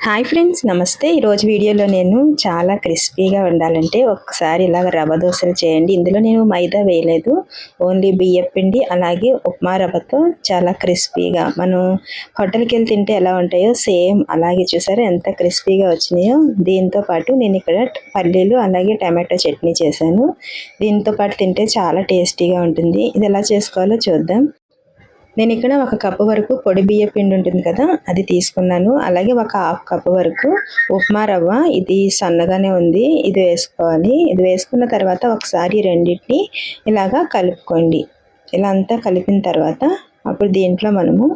Hi friends, నమస్తే. ఈరోజు వీడియోలో నేను చాలా క్రిస్పీగా ఉండాలంటే ఒకసారి ఇలాగ రవ్వ దోశలు చేయండి. ఇందులో నేను మైదా వేయలేదు, ఓన్లీ బియ్యం పిండి అలాగే ఉప్మా రవ్వతో చాలా క్రిస్పీగా మనం హోటల్కి వెళ్ళి తింటే ఎలా ఉంటాయో సేమ్ అలాగే చూసారా ఎంత క్రిస్పీగా వచ్చినాయో. దీంతో పాటు నేను ఇక్కడ పల్లీలు అలాగే టమాటో చట్నీ చేశాను. దీంతో పాటు తింటే చాలా టేస్టీగా ఉంటుంది. ఇది ఎలా చేసుకోవాలో చూద్దాం. నేను ఇక్కడ 1 కప్పు వరకు పొడి బియ్య పిండి ఉంటుంది కదా, అది తీసుకున్నాను. అలాగే 1/2 కప్పు వరకు ఉప్మా రవ్వ, ఇది సన్నగానే ఉంది, ఇది వేసుకోవాలి. ఇది వేసుకున్న తర్వాత ఒకసారి రెండింటిని ఇలాగా కలుపుకోండి. ఇలా అంతా కలిపిన తర్వాత అప్పుడు దీంట్లో మనము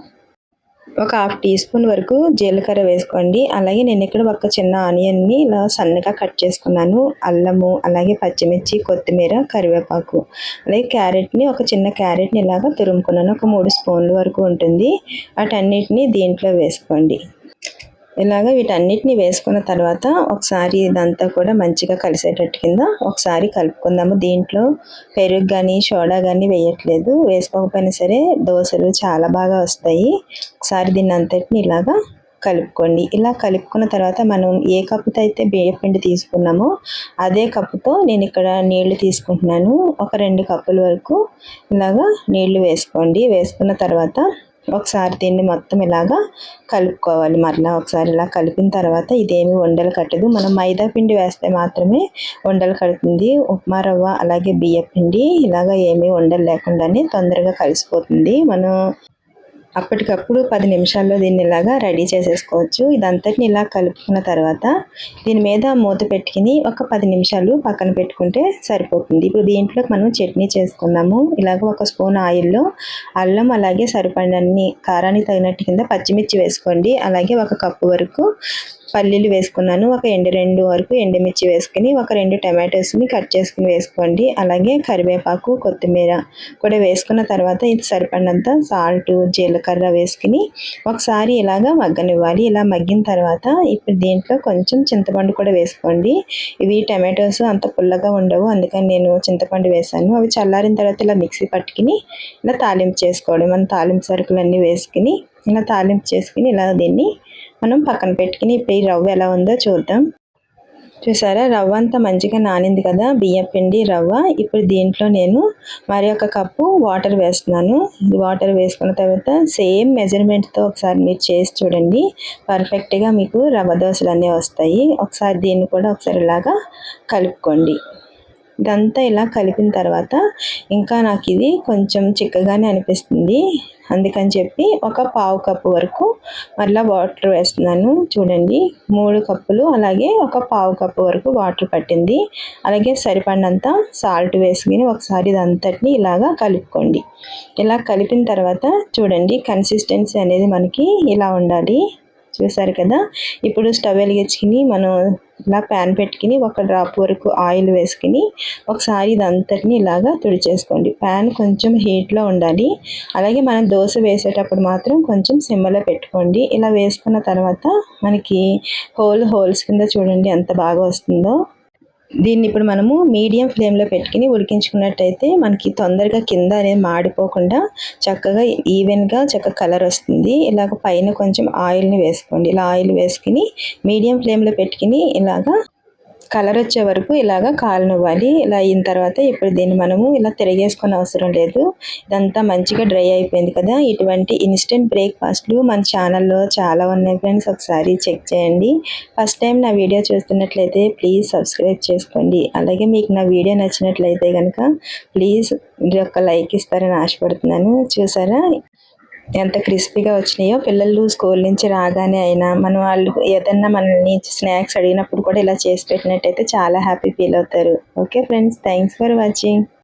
ఒక 1/2 టీ స్పూన్ వరకు జీలకర్ర వేసుకోండి. అలాగే నేను ఇక్కడ ఒక చిన్న ఆనియన్ని ఇలా సన్నగా కట్ చేసుకున్నాను. అల్లము అలాగే పచ్చిమిర్చి, కొత్తిమీర, కరివేపాకు, అలాగే క్యారెట్ని ఒక చిన్న క్యారెట్ని ఇలాగా తురుముకున్నాను. ఒక 3 స్పూన్ల వరకు ఉంటుంది. వాటన్నిటిని దీంట్లో వేసుకోండి. ఇలాగ వీటన్నిటిని వేసుకున్న తర్వాత ఒకసారి ఇదంతా కూడా మంచిగా కలిసేటట్టు కింద ఒకసారి కలుపుకుందాము. దీంట్లో పెరుగు కానీ సోడా కానీ వేయట్లేదు. వేసుకోకపోయినా సరే దోశలు చాలా బాగా వస్తాయి. ఒకసారి దీన్ని అంతటిని ఇలాగా కలుపుకోండి. ఇలా కలుపుకున్న తర్వాత మనం ఏ కప్పుతో అయితే బియ్యం పిండి తీసుకున్నామో అదే కప్పుతో నేను ఇక్కడ నీళ్లు తీసుకుంటున్నాను. ఒక 2 కప్పుల వరకు ఇలాగా నీళ్లు వేసుకోండి. వేసుకున్న తర్వాత ఒకసారి దీన్ని మొత్తం ఇలాగా కలుపుకోవాలి. మరలా ఒకసారి ఇలా కలిపిన తర్వాత ఇదేమి ఉండలు కట్టదు. మనం మైదా పిండి వేస్తే మాత్రమే ఉండలు కడుతుంది. ఉప్మా రవ్వ అలాగే బియ్య పిండి ఇలాగ ఏమీ ఉండలు లేకుండానే తొందరగా కలిసిపోతుంది. మనం అప్పటికప్పుడు 10 నిమిషాల్లో దీన్ని ఇలాగా రెడీ చేసేసుకోవచ్చు. ఇదంతటిని ఇలా కలుపుకున్న తర్వాత దీని మీద మూత పెట్టుకుని ఒక 10 నిమిషాలు పక్కన పెట్టుకుంటే సరిపోతుంది. ఇప్పుడు దీంట్లో మనం చట్నీ చేసుకుందాము. ఇలాగ 1 స్పూన్ ఆయిల్లో అల్లం అలాగే సరిపడినన్ని కారానికి తగినట్టు కింద పచ్చిమిర్చి వేసుకోండి. అలాగే 1 కప్పు వరకు పల్లీలు వేసుకున్నాను. ఒక 2 వరకు ఎండుమిర్చి వేసుకుని ఒక 2 టమాటోస్ని కట్ చేసుకుని వేసుకోండి. అలాగే కరివేపాకు, కొత్తిమీర కూడా వేసుకున్న తర్వాత ఇది సరిపడినంత సాల్ట్, జీలకర్ర వేసుకుని ఒకసారి ఇలాగా మగ్గనివ్వాలి. ఇలా మగ్గిన తర్వాత ఇప్పుడు దీంట్లో కొంచెం చింతపండు కూడా వేసుకోండి. ఇవి టమాటోస్ అంత పుల్లగా ఉండవు, అందుకని నేను చింతపండు వేసాను. అవి చల్లారిన తర్వాత ఇలా మిక్సీ పట్టుకుని ఇలా తాలింపు చేసుకోవడం. మన తాలింపు సరుకులన్నీ వేసుకుని ఇలా తాలింపు చేసుకుని ఇలా దీన్ని మనం పక్కన పెట్టుకుని ఇప్పుడు ఈ రవ్వ ఎలా ఉందో చూద్దాం. చూసారా, రవ్వ అంతా మంచిగా నానింది కదా, బియ్యం పిండి రవ్వ. ఇప్పుడు దీంట్లో నేను మరి 1 కప్పు వాటర్ వేస్తున్నాను. వాటర్ వేసుకున్న తర్వాత సేమ్ మెజర్మెంట్తో ఒకసారి మీరు చేసి చూడండి. పర్ఫెక్ట్గా మీకు రవ్వ దోశలు అన్నీ వస్తాయి. ఒకసారి దీన్ని కూడా ఒకసారి ఇలాగా కలుపుకోండి. ఇదంతా ఇలా కలిపిన తర్వాత ఇంకా నాకు ఇది కొంచెం చిక్కగానే అనిపిస్తుంది. అందుకని చెప్పి ఒక 1/2 కప్పు వరకు మళ్ళీ వాటర్ వేస్తున్నాను. చూడండి, 3 కప్పులు అలాగే ఒక 1/2 కప్పు వరకు వాటర్ పట్టింది. అలాగే సరిపడినంత సాల్ట్ వేసుకుని ఒకసారి ఇదంతటిని ఇలాగా కలుపుకోండి. ఇలా కలిపిన తర్వాత చూడండి, కన్సిస్టెన్సీ అనేది మనకి ఇలా ఉండాలి. చూసారు కదా. ఇప్పుడు స్టవ్ వెలిగించుకుని మనం ఇలా ప్యాన్ పెట్టుకుని 1 డ్రాప్ వరకు ఆయిల్ వేసుకుని ఒకసారి ఇదంతటిని ఇలాగా తుడిచేసుకోండి. ప్యాన్ కొంచెం హీట్లో ఉండాలి. అలాగే మనం దోశ వేసేటప్పుడు మాత్రం కొంచెం సిమ్లో పెట్టుకోండి. ఇలా వేసుకున్న తర్వాత మనకి హోల్స్ కింద చూడండి ఎంత బాగా వస్తుందో. దీన్ని ఇప్పుడు మనము మీడియం ఫ్లేమ్లో పెట్టుకుని ఉడికించుకున్నట్టయితే మనకి తొందరగా కింద అనేది మాడిపోకుండా చక్కగా ఈవెన్గా చక్కగా కలర్ వస్తుంది. ఇలాగ పైన కొంచెం ఆయిల్ని వేసుకోండి. ఇలా ఆయిల్ వేసుకుని మీడియం ఫ్లేమ్లో పెట్టుకుని ఇలాగా కలర్ వచ్చే వరకు ఇలాగా కాలనివ్వాలి. ఇలా అయిన తర్వాత ఇప్పుడు దీన్ని మనము ఇలా తిరిగేసుకునే అవసరం లేదు. ఇదంతా మంచిగా డ్రై అయిపోయింది కదా. ఇటువంటి ఇన్స్టెంట్ బ్రేక్ఫాస్ట్లు మన ఛానల్లో చాలా ఉన్నాయి ఫ్రెండ్స్, ఒకసారి చెక్ చేయండి. ఫస్ట్ టైం నా వీడియో చూస్తున్నట్లయితే ప్లీజ్ సబ్స్క్రైబ్ చేసుకోండి. అలాగే మీకు నా వీడియో నచ్చినట్లయితే కనుక ప్లీజ్ ఒక లైక్ ఇస్తారని ఆశపడుతున్నాను. చూసారా ఎంత క్రిస్పీగా వచ్చినాయో. పిల్లలు స్కూల్ నుంచి రాగానే అయినా వాళ్ళు ఏదన్నా మనల్ని స్నాక్స్ అడిగినప్పుడు కూడా ఇలా చేసి పెట్టినట్టయితే చాలా హ్యాపీ ఫీల్ అవుతారు. Okay friends, thanks for watching.